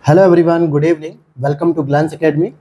Hello everyone, good evening. Welcome to Glance academy.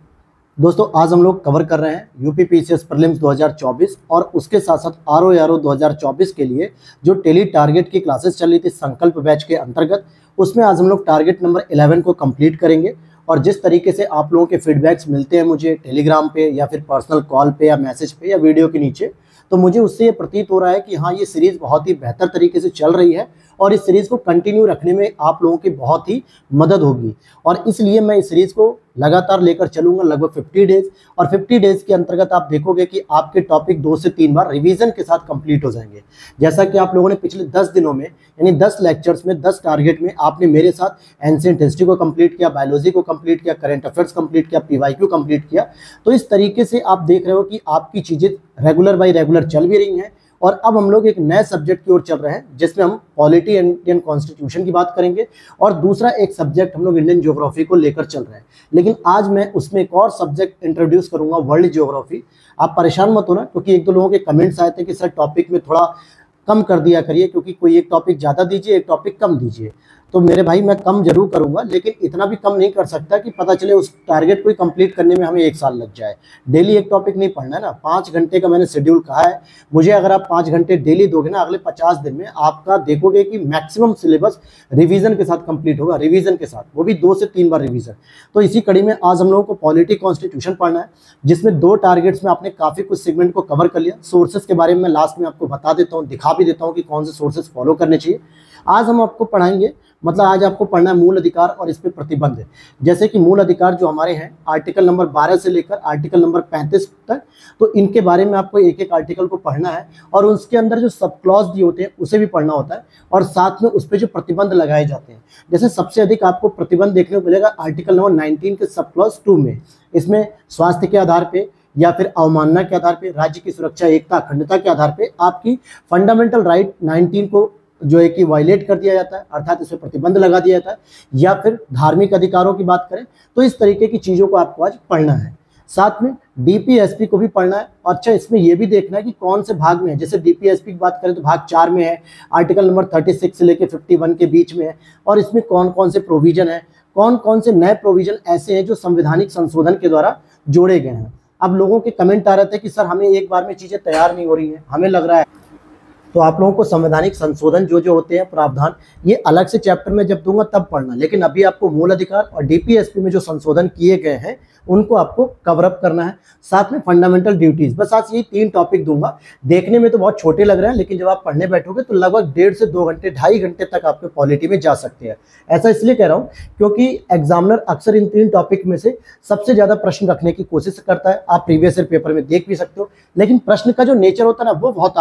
दोस्तों, आज हम लोग कवर कर रहे हैं यूपी पीसीएस प्रीलिम्स 2024 और उसके साथ साथ आरओ 2024 के लिए जो टेली टारगेट की क्लासेस चल रही थी संकल्प बैच के अंतर्गत, उसमें आज हम लोग टारगेट नंबर 11 को कंप्लीट करेंगे। और जिस तरीके से आप लोगों के फीडबैक्स मिलते हैं मुझे टेलीग्राम पे या फिर पर्सनल कॉल पे या मैसेज पे या वीडियो के नीचे, तो मुझे उससे ये प्रतीत हो रहा है कि हाँ, ये सीरीज़ बहुत ही बेहतर तरीके से चल रही है और इस सीरीज़ को कंटिन्यू रखने में आप लोगों की बहुत ही मदद होगी। और इसलिए मैं इस सीरीज़ को लगातार लेकर चलूंगा लगभग 50 डेज। और 50 डेज के अंतर्गत आप देखोगे कि आपके टॉपिक 2 से 3 बार रिवीजन के साथ कंप्लीट हो जाएंगे। जैसा कि आप लोगों ने पिछले 10 दिनों में यानी 10 लेक्चर्स में 10 टारगेट में आपने मेरे साथ एंशिएंट हिस्ट्री को कंप्लीट किया, बायोलॉजी को कंप्लीट किया, करंट अफेयर्स कंप्लीट किया, पीवाईक्यू कंप्लीट किया। तो इस तरीके से आप देख रहे हो कि आपकी चीज़ें रेगुलर बाई रेगुलर चल भी रही हैं। और अब हम लोग एक नए सब्जेक्ट की ओर चल रहे हैं जिसमें हम पॉलिटी एंड इंडियन कॉन्स्टिट्यूशन की बात करेंगे और दूसरा एक सब्जेक्ट हम लोग इंडियन ज्योग्राफी को लेकर चल रहे हैं। लेकिन आज मैं उसमें एक और सब्जेक्ट इंट्रोड्यूस करूंगा, वर्ल्ड ज्योग्राफी। आप परेशान मत होना, क्योंकि एक दो लोगों के कमेंट्स आए थे कि सर टॉपिक में थोड़ा कम कर दिया करिए, क्योंकि कोई एक टॉपिक ज़्यादा दीजिए, एक टॉपिक कम दीजिए। तो मेरे भाई, मैं कम जरूर करूंगा, लेकिन इतना भी कम नहीं कर सकता कि पता चले उस टारगेट को कंप्लीट करने में हमें 1 साल लग जाए। डेली एक टॉपिक नहीं पढ़ना है ना। 5 घंटे का मैंने शेड्यूल कहा है। मुझे अगर आप 5 घंटे डेली दोगे ना, अगले 50 दिन में आपका देखोगे कि मैक्सिमम सिलेबस रिवीजन के साथ कंप्लीट होगा। रिवीजन के साथ, वो भी 2 से 3 बार रिवीजन। तो इसी कड़ी में आज हम लोगों को पॉलिटी कॉन्स्टिट्यूशन पढ़ना है, जिसमें 2 टारगेट्स में आपने काफ़ी कुछ सेगमेंट को कवर कर लिया। सोर्सेज के बारे में मैं लास्ट में आपको बता देता हूँ, दिखा भी देता हूँ कि कौन से सोर्सेज फॉलो करने चाहिए। आज हम आपको पढ़ाएंगे, मतलब आज आपको पढ़ना है मूल अधिकार और इस पे प्रतिबंध। जैसे कि मूल अधिकार जो हमारे हैं आर्टिकल नंबर 12 से लेकर आर्टिकल नंबर 35 तक, तो इनके बारे में आपको एक एक आर्टिकल को पढ़ना है और उसके अंदर जो सब क्लॉज दिए होते हैं उसे भी पढ़ना होता है और साथ में उस पर जो प्रतिबंध लगाए जाते हैं। जैसे सबसे अधिक आपको प्रतिबंध देखने को मिलेगा आर्टिकल नंबर 19 के सब क्लॉज 2 में। इसमें स्वास्थ्य के आधार पर या फिर अवमानना के आधार पर, राज्य की सुरक्षा, एकता, अखंडता के आधार पर आपकी फंडामेंटल राइट 19 को जो है कि वायलेट कर दिया जाता है, अर्थात इस पर प्रतिबंध लगा दिया जाता है। या फिर धार्मिक अधिकारों की बात करें तो इस तरीके की चीज़ों को आपको आज पढ़ना है। साथ में डीपीएसपी को भी पढ़ना है। अच्छा, इसमें यह भी देखना है कि कौन से भाग में है। जैसे डीपीएसपी की बात करें तो भाग 4 में है, आर्टिकल नंबर 36 से लेकर 51 के बीच में है। और इसमें कौन कौन से प्रोविजन है, कौन कौन से नए प्रोविजन ऐसे हैं जो संवैधानिक संशोधन के द्वारा जोड़े गए हैं। अब लोगों के कमेंट आ रहे थे कि सर हमें एक बार में चीज़ें तैयार नहीं हो रही हैं, हमें लग रहा है। तो आप लोगों को संवैधानिक संशोधन जो होते हैं, प्रावधान, ये अलग से चैप्टर में जब दूंगा तब पढ़ना। लेकिन अभी आपको मूल अधिकार और डीपीएसपी में जो संशोधन किए गए हैं उनको आपको कवर अप करना है। साथ में फंडामेंटल ड्यूटीज। बस आज ये 3 टॉपिक दूंगा। देखने में तो बहुत छोटे लग रहे हैं, लेकिन जब आप पढ़ने बैठोगे तो लगभग 1.5 से 2 घंटे, 2.5 घंटे तक आपके पॉलिटी में जा सकते हैं। ऐसा इसलिए कह रहा हूँ क्योंकि एग्जामिनर अक्सर इन 3 टॉपिक में से सबसे ज़्यादा प्रश्न रखने की कोशिश करता है। आप प्रीवियस ईयर पेपर में देख भी सकते हो, लेकिन प्रश्न का जो नेचर होता है ना, वो बहुत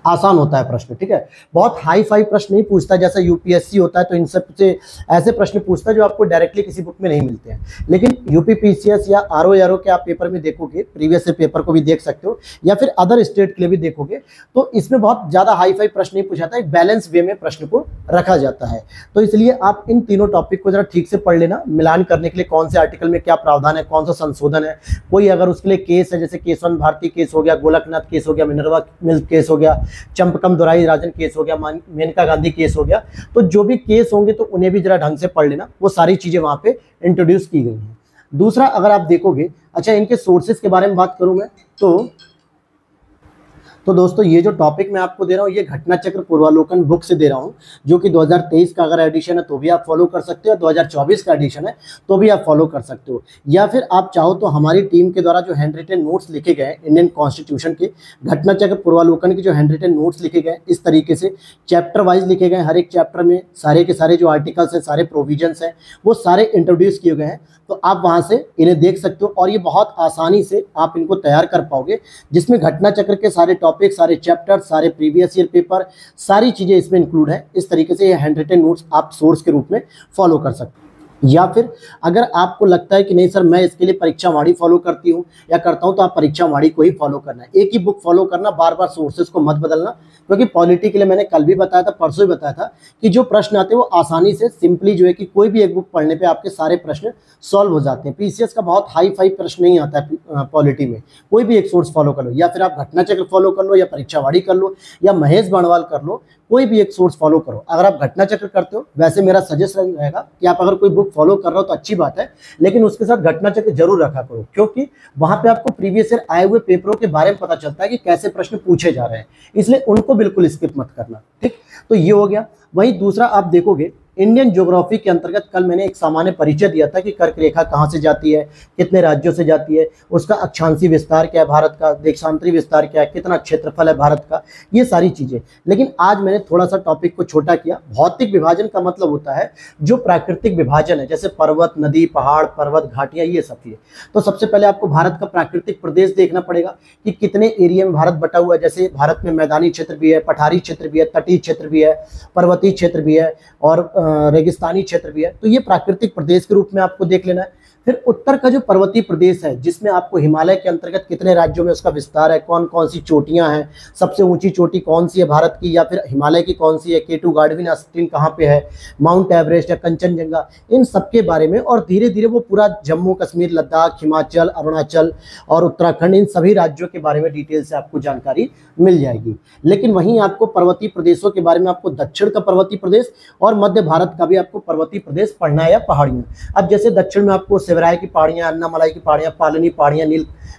आसान होता है प्रश्न। ठीक है, बहुत हाई फाई प्रश्न नहीं पूछता जैसा यूपीएससी होता है। तो इन सब से ऐसे प्रश्न पूछता है जो आपको डायरेक्टली किसी बुक में नहीं मिलते हैं। लेकिन यूपी पीसीएस या आरओ के आप पेपर में देखोगे, प्रीवियस ईयर पेपर को भी देख सकते हो या फिर अदर स्टेट के लिए भी देखोगे, तो इसमें बहुत ज़्यादा हाई फाई प्रश्न नहीं पूछा जाता है। एक बैलेंस वे में प्रश्न को रखा जाता है। तो इसलिए आप इन तीनों टॉपिक को जरा ठीक से पढ़ लेना, मिलान करने के लिए कौन से आर्टिकल में क्या प्रावधान है, कौन सा संशोधन है। कोई अगर उसके लिए केस है, जैसे केशवन भारती केस हो गया, गोलकनाथ केस हो गया, मिनर्वा मिल्क केस हो गया, चंपकम दोराई राजन केस हो गया, मेनका गांधी केस हो गया, तो जो भी केस होंगे तो उन्हें भी जरा ढंग से पढ़ लेना। वो सारी चीजें वहां पे इंट्रोड्यूस की गई हैं। दूसरा, अगर आप देखोगे, अच्छा इनके सोर्सेज के बारे में बात करूं मैं तो दोस्तों, ये जो टॉपिक मैं आपको दे रहा हूँ ये घटना चक्र पूर्वालोकन बुक से दे रहा हूँ, जो कि 2023 का अगर एडिशन है तो भी आप फॉलो कर सकते हो, 2024 का एडिशन है तो भी आप फॉलो कर सकते हो। या फिर आप चाहो तो हमारी टीम के द्वारा जो हैंड रिटन नोट्स लिखे गए इंडियन कॉन्स्टिट्यूशन के, घटना चक्र पूर्वालोकन के जो हैंड रिटन नोट्स लिखे गए इस तरीके से चैप्टर वाइज लिखे गए। हर एक चैप्टर में सारे के सारे जो आर्टिकल्स हैं, सारे प्रोविजंस हैं, वो सारे इंट्रोड्यूस किए गए हैं। तो आप वहाँ से इन्हें देख सकते हो और ये बहुत आसानी से आप इनको तैयार कर पाओगे, जिसमें घटना चक्र के सारे टॉपिक, सारे चैप्टर, सारे प्रीवियस ईयर पेपर, सारी चीज़ें इसमें इंक्लूड है। इस तरीके से ये हैंड रिटन नोट्स आप सोर्स के रूप में फॉलो कर सकते हो। या फिर अगर आपको लगता है कि नहीं सर मैं इसके लिए परीक्षा वाणी फॉलो करती हूँ या करता हूँ, तो आप परीक्षा वाणी को ही फॉलो करना है। एक ही बुक फॉलो करना, बार बार सोर्सेज को मत बदलना। क्योंकि पॉलिटी के लिए मैंने कल भी बताया था, परसों भी बताया था कि जो प्रश्न आते हैं वो आसानी से सिंपली जो है कि कोई भी एक बुक पढ़ने पे आपके सारे प्रश्न सॉल्व हो जाते हैं। पीसीएस का बहुत हाई फाई प्रश्न नहीं आता है पॉलिटी में। कोई भी एक सोर्स फॉलो कर लो, या फिर आप घटना चक्र फॉलो कर लो, या परीक्षा वाणी कर लो, या महेश बणवाल कर लो, कोई भी एक सोर्स फॉलो करो। अगर आप घटना चक्र करते हो, वैसे मेरा सजेशन रहेगा कि आप अगर कोई बुक फॉलो कर रहे हो तो अच्छी बात है, लेकिन उसके साथ घटना चक्र जरूर रखा करो, क्योंकि वहां पे आपको प्रीवियस ईयर आए हुए पेपरों के बारे में पता चलता है कि कैसे प्रश्न पूछे जा रहे हैं, इसलिए उनको बिल्कुल स्किप मत करना। ठीक, तो ये हो गया। वहीं दूसरा आप देखोगे इंडियन ज्योग्राफी के अंतर्गत कल मैंने एक सामान्य परिचय दिया था कि कर्क रेखा कहाँ से जाती है, कितने राज्यों से जाती है, उसका अक्षांशीय विस्तार क्या है भारत का, देशांतरी विस्तार क्या है, कितना क्षेत्रफल है भारत का, ये सारी चीजें। लेकिन आज मैंने थोड़ा सा टॉपिक को छोटा किया। भौतिक विभाजन का मतलब होता है जो प्राकृतिक विभाजन है, जैसे पर्वत, नदी, पहाड़, पर्वत, घाटियां, ये सब चीजें। तो सबसे पहले आपको भारत का प्राकृतिक प्रदेश देखना पड़ेगा कि कितने एरिया में भारत बटा हुआ है। जैसे भारत में मैदानी क्षेत्र भी है, पठारी क्षेत्र भी है, तटीय क्षेत्र भी है, पर्वतीय क्षेत्र भी है और रेगिस्तानी क्षेत्र भी है। तो ये प्राकृतिक प्रदेश के रूप में आपको देख लेना है। फिर उत्तर का जो पर्वतीय प्रदेश है, जिसमें आपको हिमालय के अंतर्गत कितने राज्यों में उसका विस्तार है, कौन कौन सी चोटियां हैं, सबसे ऊंची चोटी कौन सी है भारत की, या फिर हिमालय की कौन सी है, केटू गार्डविन आस्तीन कहाँ पे है, माउंट एवरेस्ट या कंचनजंगा, इन सब के बारे में। और धीरे धीरे वो पूरा जम्मू कश्मीर, लद्दाख, हिमाचल, अरुणाचल और उत्तराखंड, इन सभी राज्यों के बारे में डिटेल से आपको जानकारी मिल जाएगी। लेकिन वहीं आपको पर्वतीय प्रदेशों के बारे में आपको दक्षिण का पर्वतीय प्रदेश और मध्य भारत का भी आपको पर्वतीय प्रदेश पढ़ना है या पहाड़ियाँ। अब जैसे दक्षिण में आपको सेवराय की पहाड़ियाँ, अन्नामलाई की पहाड़ियाँ, पालनी पहाड़ियाँ,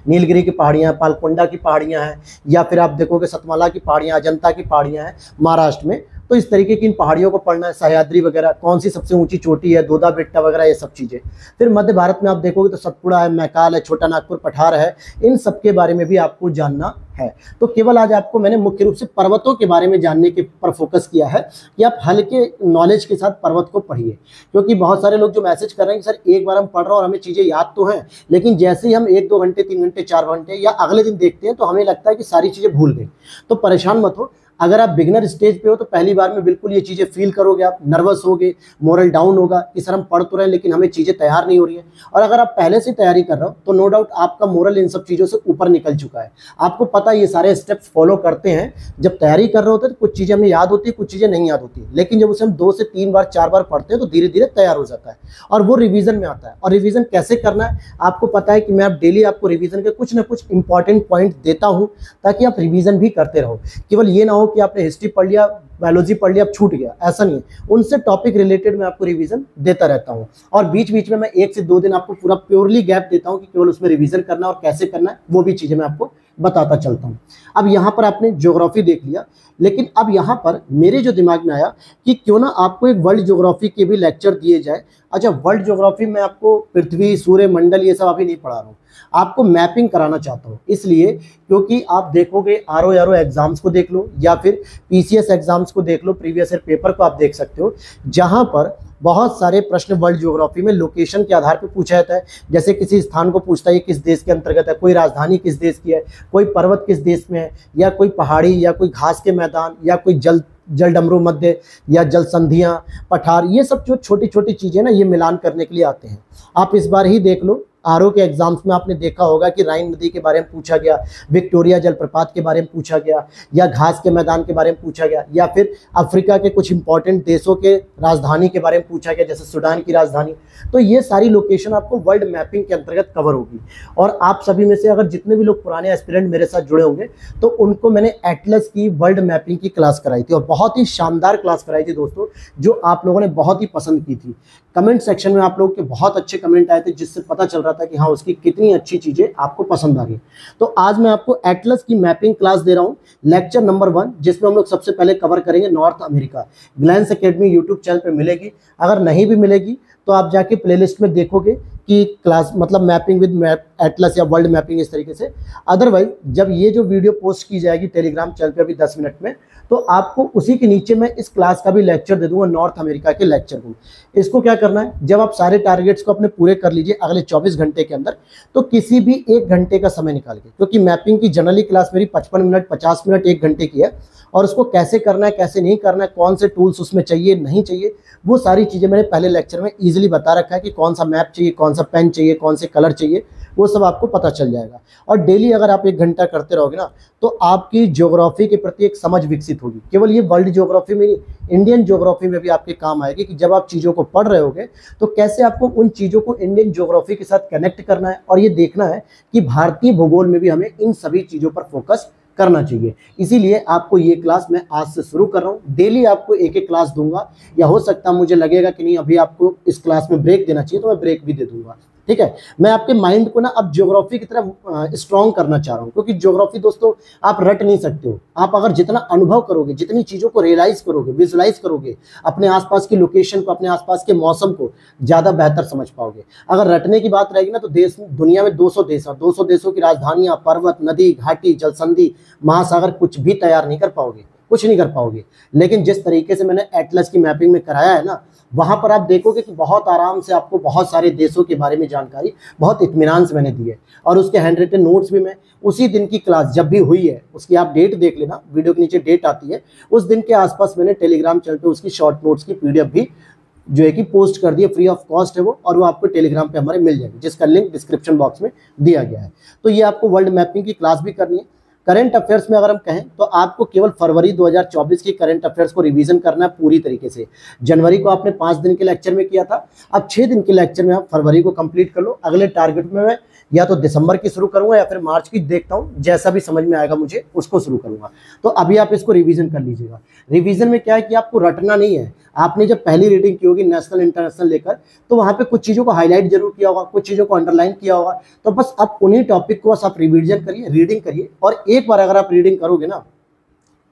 नीलगिरी की पहाड़ियाँ, पालकोंडा की पहाड़ियाँ हैं, या फिर आप देखोगे सतमाला की पहाड़ियाँ, अजंता की पहाड़ियाँ हैं महाराष्ट्र में। तो इस तरीके की इन पहाड़ियों को पढ़ना है, सह्याद्री वगैरह, कौन सी सबसे ऊंची चोटी है, दोदा बेट्टा वगैरह, ये सब चीज़ें। फिर मध्य भारत में आप देखोगे तो सतपुड़ा है, मैकाल है, छोटा नागपुर पठार है, इन सब के बारे में भी आपको जानना है। तो केवल आज आपको मैंने मुख्य रूप से पर्वतों के बारे में जानने के पर फोकस किया है कि आप हल्के नॉलेज के साथ पर्वत को पढ़िए, क्योंकि बहुत सारे लोग जो मैसेज कर रहे हैं कि सर एक बार हम पढ़ रहे हैं और हमें चीज़ें याद तो हैं, लेकिन जैसे ही हम 1-2 घंटे, 3 घंटे, 4 घंटे या अगले दिन देखते हैं तो हमें लगता है कि सारी चीज़ें भूल गई। तो परेशान मत हो। अगर आप बिगिनर स्टेज पे हो तो पहली बार में बिल्कुल ये चीज़ें फील करोगे, आप नर्वस होगे, मोरल डाउन होगा कि सर हम पढ़ तो रहे हैं लेकिन हमें चीज़ें तैयार नहीं हो रही हैं। और अगर आप पहले से तैयारी कर रहे हो तो नो डाउट आपका मोरल इन सब चीज़ों से ऊपर निकल चुका है। आपको पता है ये सारे स्टेप्स फॉलो करते हैं। जब तैयारी कर रहे होते हैं तो कुछ चीज़ें हमें याद होती है, कुछ चीज़ें नहीं याद होती, लेकिन जब उसे हम 2 से 3 बार 4 बार पढ़ते हैं तो धीरे धीरे तैयार हो जाता है और वो रिवीजन में आता है। और रिवीजन कैसे करना है आपको पता है कि मैं अब डेली आपको रिवीजन के कुछ ना कुछ इंपॉर्टेंट पॉइंट देता हूँ ताकि आप रिवीजन भी करते रहो। केवल ये ना हो कि आपने हिस्ट्री पढ़ लिया, बायोलॉजी पढ़ लिया, अब छूट गया, ऐसा नहीं है। उनसे टॉपिक रिलेटेड मैं आपको रिवीजन देता रहता हूँ और बीच बीच में मैं 1 से 2 दिन आपको पूरा प्योरली गैप देता हूँ कि केवल उसमें रिवीजन करना और कैसे करना है वो भी चीज़ें मैं आपको बताता चलता हूँ। अब यहाँ पर आपने ज्योग्राफी देख लिया, लेकिन अब यहाँ पर मेरे जो दिमाग में आया कि क्यों ना आपको एक वर्ल्ड ज्योग्राफी के भी लेक्चर दिए जाए। अच्छा, वर्ल्ड ज्योग्राफी में आपको पृथ्वी, सूर्य मंडल ये सब अभी नहीं पढ़ा रहा हूँ, आपको मैपिंग कराना चाहता हूँ। इसलिए क्योंकि आप देखोगे आरओ एग्जाम्स को देख लो या फिर पीसीएस एग्जाम्स को देख लो, प्रीवियस ईयर पेपर को आप देख सकते हो, जहाँ पर बहुत सारे प्रश्न वर्ल्ड ज्योग्राफी में लोकेशन के आधार पर पूछा जाता है। जैसे किसी स्थान को पूछता है किस देश के अंतर्गत है, कोई राजधानी किस देश की है, कोई पर्वत किस देश में है, या कोई पहाड़ी या कोई घास के मैदान या कोई जल डमरू मध्य या जल संधियाँ, पठार, ये सब जो छोटी छोटी चीज़ें ना ये मिलान करने के लिए आते हैं। आप इस बार ही देख लो आरओ के एग्जाम्स में आपने देखा होगा कि राइन नदी के बारे में पूछा गया, विक्टोरिया जलप्रपात के बारे में पूछा गया, या घास के मैदान के बारे में पूछा गया, या फिर अफ्रीका के कुछ इंपॉर्टेंट देशों के राजधानी के बारे में पूछा गया, जैसे सूडान की राजधानी। तो ये सारी लोकेशन आपको वर्ल्ड मैपिंग के अंतर्गत कवर होगी। और आप सभी में से अगर जितने भी लोग पुराने एस्पिरेंट मेरे साथ जुड़े होंगे तो उनको मैंने एटलस की वर्ल्ड मैपिंग की क्लास कराई थी और बहुत ही शानदार क्लास कराई थी दोस्तों, जो आप लोगों ने बहुत ही पसंद की थी। कमेंट सेक्शन में आप लोगों के बहुत अच्छे कमेंट आए थे, जिससे पता चल रहा था कि हाँ उसकी कितनी अच्छी चीज़ें आपको पसंद आ रही। तो आज मैं आपको एटलस की मैपिंग क्लास दे रहा हूँ, लेक्चर नंबर 1, जिसमें हम लोग सबसे पहले कवर करेंगे north America. Glance academy YouTube channel पे मिलेगी, अगर नहीं भी मिलेगी तो आप जाके प्लेलिस्ट में देखोगे कि क्लास मतलब मैपिंग विद मैप एटलस या वर्ल्ड मैपिंग इस तरीके से। अदरवाइज जब ये जो वीडियो पोस्ट की जाएगी टेलीग्राम चैनल पे अभी 10 मिनट में, तो आपको उसी के नीचे मैं इस क्लास का भी लेक्चर दे दूंगा, नॉर्थ अमेरिका के लेक्चर को। इसको क्या करना है, जब आप सारे टारगेट्स को अपने पूरे कर लीजिए अगले 24 घंटे के अंदर, तो किसी भी 1 घंटे का समय निकाल के, क्योंकि मैपिंग की जनरली क्लास मेरी 55 मिनट, 50 मिनट, 1 घंटे की है, और उसको कैसे करना है, कैसे नहीं करना है, कौन से टूल्स उसमें चाहिए नहीं चाहिए, वो सारी चीज़ें मैंने पहले लेक्चर में ईजिली बता रखा है कि कौन सा मैप चाहिए, कौन सा पेन चाहिए, कौन से कलर चाहिए, वो सब आपको पता चल जाएगा। और डेली अगर आप 1 घंटा करते रहोगे ना, तो आपकी ज्योग्राफी के प्रति एक समझ विकसित होगी। केवल ये वर्ल्ड ज्योग्राफी में नहीं, इंडियन ज्योग्राफी में भी आपके काम आएगी कि जब आप चीज़ों को पढ़ रहे होगे तो कैसे आपको उन चीज़ों को इंडियन ज्योग्राफी के साथ कनेक्ट करना है, और ये देखना है कि भारतीय भूगोल में भी हमें इन सभी चीज़ों पर फोकस करना चाहिए। इसीलिए आपको ये क्लास मैं आज से शुरू कर रहा हूँ। डेली आपको एक एक क्लास दूंगा, या हो सकता है मुझे लगेगा कि नहीं अभी आपको इस क्लास में ब्रेक देना चाहिए तो मैं ब्रेक भी दे दूंगा। ठीक है, मैं आपके माइंड को ना अब ज्योग्राफी की तरफ स्ट्रॉन्ग करना चाह रहा हूँ, क्योंकि ज्योग्राफी दोस्तों आप रट नहीं सकते हो। आप अगर जितना अनुभव करोगे, जितनी चीज़ों को रियलाइज करोगे, विजुलाइज करोगे, अपने आसपास की लोकेशन को, अपने आसपास के मौसम को ज़्यादा बेहतर समझ पाओगे। अगर रटने की बात रहेगी ना तो दुनिया में 200 देश हैं, 200 देशों की राजधानियाँ, पर्वत, नदी, घाटी, जलसंधि, महासागर कुछ भी तैयार नहीं कर पाओगे, कुछ नहीं कर पाओगे। लेकिन जिस तरीके से मैंने एटलस की मैपिंग में कराया है ना, वहां पर आप देखोगे कि बहुत आराम से आपको बहुत सारे देशों के बारे में जानकारी बहुत इत्मीनान से मैंने दी है। और उसके हैंड रिटन नोट्स भी मैं उसी दिन की क्लास जब भी हुई है उसकी आप डेट देख लेना, वीडियो के नीचे डेट आती है, उस दिन के आसपास मैंने टेलीग्राम चैनल पे उसकी शॉर्ट नोट्स की पीडीएफ भी जो है कि पोस्ट कर दिया, फ्री ऑफ कॉस्ट है वो, और वो आपको टेलीग्राम पे हमारे मिल जाएगी, जिसका लिंक डिस्क्रिप्शन बॉक्स में दिया गया है। तो ये आपको वर्ल्ड मैपिंग की क्लास भी करनी है। करंट अफेयर्स में अगर हम कहें तो आपको केवल फरवरी 2024 की करंट अफेयर्स को रिवीजन करना है पूरी तरीके से। जनवरी को आपने 5 दिन के लेक्चर में किया था, अब 6 दिन के लेक्चर में आप फरवरी को कंप्लीट कर लो। अगले टारगेट में मैं या तो दिसंबर की शुरू करूंगा या फिर मार्च की, देखता हूं जैसा भी समझ में आएगा मुझे उसको शुरू करूंगा। तो अभी आप इसको रिवीजन कर लीजिएगा। रिवीजन में क्या है कि आपको रटना नहीं है। आपने जब पहली रीडिंग की होगी नेशनल इंटरनेशनल लेकर, तो वहां पे कुछ चीज़ों को हाईलाइट जरूर किया होगा, कुछ चीज़ों को अंडरलाइन किया होगा। तो बस आप उन्हीं टॉपिक को बस आप रिवीजन करिए, रीडिंग करिए, और एक बार अगर आप रीडिंग करोगे ना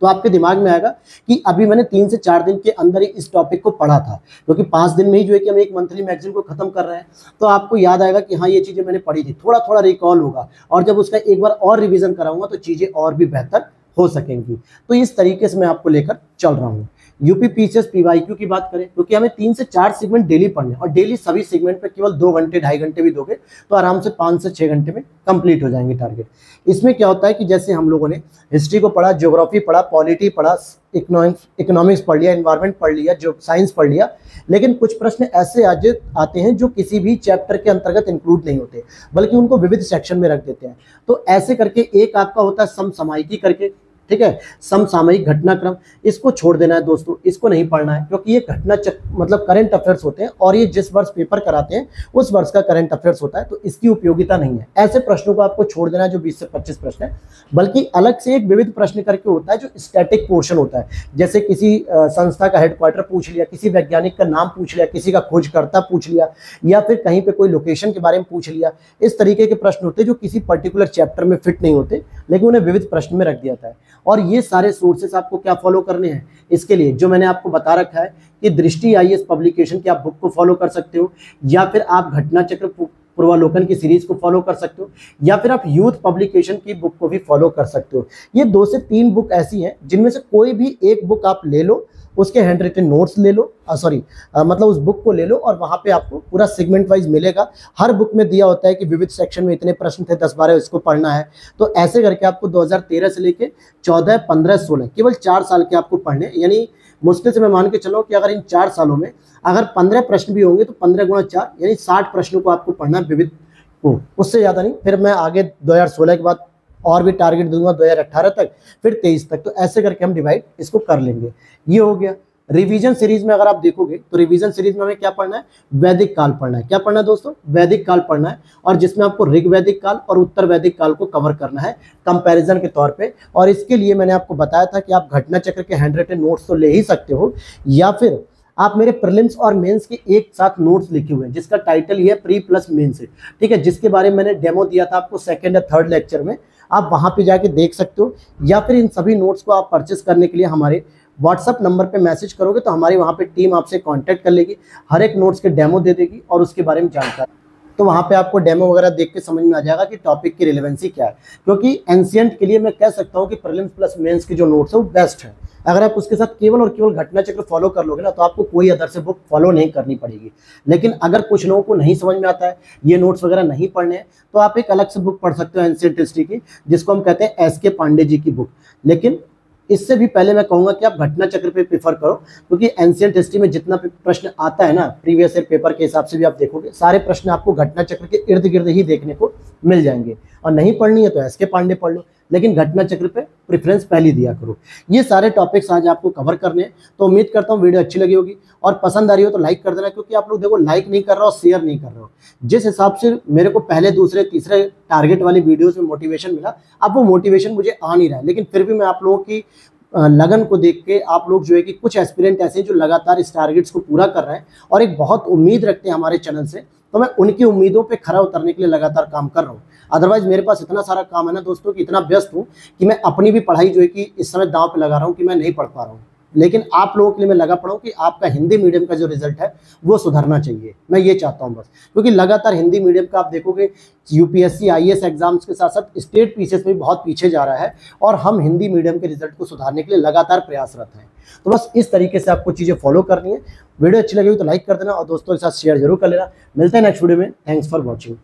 तो आपके दिमाग में आएगा कि अभी मैंने 3 से 4 दिन के अंदर ही इस टॉपिक को पढ़ा था, क्योंकि 5 दिन में ही जो है कि हम एक मंथली मैगजीन को खत्म कर रहे हैं। तो आपको याद आएगा कि हाँ ये चीज़ें मैंने पढ़ी थी, थोड़ा थोड़ा रिकॉल होगा, और जब उसका एक बार और रिवीजन कराऊंगा तो चीज़ें और भी बेहतर हो सकेंगी। तो इस तरीके से मैं आपको लेकर चल रहा हूँ। यूपी पीसीएस पीवाईक्यू की बात करें, क्योंकि हमें 3 से 4 सेगमेंट डेली पढ़ने, और डेली सभी सेगमेंट पे केवल 2 घंटे 2.5 घंटे भी दोगे तो आराम से 5 से 6 घंटे में कंप्लीट हो जाएंगे टारगेट। इसमें क्या होता है कि जैसे हम लोगों ने हिस्ट्री को पढ़ा, ज्योग्राफी पढ़ा, पॉलिटी पढ़ा, इकोनॉमिक्स पढ़ लिया, एनवायरमेंट पढ़ लिया, जो साइंस पढ़ लिया, लेकिन कुछ प्रश्न ऐसे आज आते हैं जो किसी भी चैप्टर के अंतर्गत इंक्लूड नहीं होते, बल्कि उनको विविध सेक्शन में रख देते हैं। तो ऐसे करके एक आपका होता है समसामयिकी करके, ठीक है, समसामयिक घटनाक्रम, इसको छोड़ देना है दोस्तों, इसको नहीं पढ़ना है, क्योंकि ये मतलब करंट अफेयर्स होते हैं, और ये जिस वर्ष पेपर कराते हैं उस वर्ष का करंट अफेयर्स होता है, तो इसकी उपयोगिता नहीं है। ऐसे प्रश्नों को आपको छोड़ देना है जो 20 से 25 प्रश्न है, बल्कि अलग से एक विविध प्रश्न करके होता है जो स्टैटिक पोर्शन होता है। जैसे किसी संस्था का हेडक्वार्टर पूछ लिया, किसी वैज्ञानिक का नाम पूछ लिया, किसी का खोजकर्ता पूछ लिया, या फिर कहीं पे कोई लोकेशन के बारे में पूछ लिया। इस तरीके के प्रश्न होते हैं जो किसी पर्टिकुलर चैप्टर में फिट नहीं होते, लेकिन उन्हें विविध प्रश्न में रख दिया जाता है। और ये सारे सोर्सेस आपको क्या फॉलो करने हैं, इसके लिए जो मैंने आपको बता रखा है कि दृष्टि आईएएस पब्लिकेशन की आप बुक को फॉलो कर सकते हो, या फिर आप घटना चक्र पूर्वालोकन की सीरीज को फॉलो कर सकते हो, या फिर आप यूथ पब्लिकेशन की बुक को भी फॉलो कर सकते हो। ये 2 से 3 बुक ऐसी हैं जिनमें से कोई भी एक बुक आप ले लो, उसके हैंड रिटन नोट्स ले लो, मतलब उस बुक को ले लो, और वहाँ पे आपको पूरा सेगमेंट वाइज मिलेगा। हर बुक में दिया होता है कि विविध सेक्शन में इतने प्रश्न थे, 10-12 इसको पढ़ना है। तो ऐसे करके आपको 2013 से लेके 14, 15, 16 केवल 4 साल के आपको पढ़ने, यानी मुश्किल से मैं मान के चलो कि अगर इन 4 सालों में अगर 15 प्रश्न भी होंगे तो 15 गुणा 4 यानी 60 प्रश्नों को आपको पढ़ना है विविध को, उससे ज़्यादा नहीं। फिर मैं आगे 2016 के बाद और भी टारगेट दूंगा 2018 तक, फिर 23 तक। तो ऐसे करके हम डिवाइड इसको कर लेंगे। ये हो गया। रिवीजन सीरीज में अगर आप देखोगे तो रिवीजन सीरीज में हमें क्या पढ़ना है, वैदिक काल पढ़ना है। क्या पढ़ना है दोस्तों, वैदिक काल पढ़ना है, और जिसमें आपको ऋग वैदिक काल और उत्तर वैदिक काल को कवर करना है कंपैरिजन के तौर पे। और इसके लिए मैंने आपको बताया था कि आप घटना चक्र के हैंड रिटन नोट्स तो ले ही सकते हो, या फिर आप मेरे प्रीलिम्स और मेंस के एक साथ नोट्स लिखे हुए हैं, जिसका टाइटल ये है प्री प्लस मेंस है, ठीक है, जिसके बारे में मैंने डेमो दिया था आपको 2nd या 3rd लेक्चर में। आप वहां पे जाके देख सकते हो, या फिर इन सभी नोट्स को आप परचेस करने के लिए हमारे व्हाट्सअप नंबर पे मैसेज करोगे तो हमारी वहाँ पे टीम आपसे कांटेक्ट कर लेगी, हर एक नोट्स के डेमो दे देगी और उसके बारे में जानकारी। तो वहाँ पे आपको डेमो वगैरह देख के समझ में आ जाएगा कि टॉपिक की रिलेवेंसी क्या है। क्योंकि एंशिएंट के लिए मैं कह सकता हूँ कि प्रीलिम्स प्लस मेंस के जो नोट्स है वो बेस्ट है। अगर आप उसके साथ केवल और केवल घटना चक्र फॉलो कर लोगे ना, तो आपको कोई अदर से बुक फॉलो नहीं करनी पड़ेगी। लेकिन अगर कुछ लोगों को नहीं समझ में आता है, ये नोट्स वगैरह नहीं पढ़ने हैं, तो आप एक अलग से बुक पढ़ सकते हो एंशिएंट हिस्ट्री की, जिसको हम कहते हैं एस के पांडे जी की बुक। लेकिन इससे भी पहले मैं कहूँगा कि आप घटना चक्र पे प्रेफर करो, क्योंकि एंशिएंट हिस्ट्री में जितना प्रश्न आता है ना, प्रीवियस ईयर पेपर के हिसाब से भी आप देखोगे, सारे प्रश्न आपको घटना चक्र के इर्द गिर्द ही देखने को मिल जाएंगे। और नहीं पढ़नी है तो एस के पांडे पढ़ लो, लेकिन घटना चक्र पे प्रेफरेंस पहले दिया करो। ये सारे टॉपिक्स आज आपको कवर करने हैं, तो उम्मीद करता हूँ वीडियो अच्छी लगी होगी और पसंद आ रही हो तो लाइक कर देना, क्योंकि आप लोग देखो लाइक नहीं कर रहे हो, शेयर नहीं कर रहे हो। जिस हिसाब से मेरे को पहले दूसरे तीसरे टारगेट वाली वीडियोस में मोटिवेशन मिला, अब वो मोटिवेशन मुझे आ नहीं रहा है, लेकिन फिर भी मैं आप लोगों की लगन को देख के, आप लोग जो है कि कुछ एस्पिरेंट ऐसे हैं जो लगातार इस टारगेट्स को पूरा कर रहे हैं और एक बहुत उम्मीद रखते हैं हमारे चैनल से, तो मैं उनकी उम्मीदों पे खरा उतरने के लिए लगातार काम कर रहा हूँ। अदरवाइज मेरे पास इतना सारा काम है ना दोस्तों कि इतना व्यस्त हूँ कि मैं अपनी भी पढ़ाई जो है कि इस समय दांव पे लगा रहा हूँ कि मैं नहीं पढ़ पा रहा हूँ। लेकिन आप लोगों के लिए मैं लगा पड़ा हूँ कि आपका हिंदी मीडियम का जो रिजल्ट है वो सुधरना चाहिए, मैं ये चाहता हूँ बस। क्योंकि लगातार हिंदी मीडियम का आप देखोगे यूपीएससी आईएएस एग्जाम्स के साथ साथ स्टेट पीसीएस में बहुत पीछे जा रहा है, और हम हिंदी मीडियम के रिजल्ट को सुधारने के लिए लगातार प्रयासरत हैं। तो बस इस तरीके से आपको चीज़ें फॉलो करनी है। वीडियो अच्छी लगी तो लाइक कर देना और दोस्तों के साथ शेयर जरूर कर लेना। मिलते हैं नेक्स्ट वीडियो में। Thanks for watching.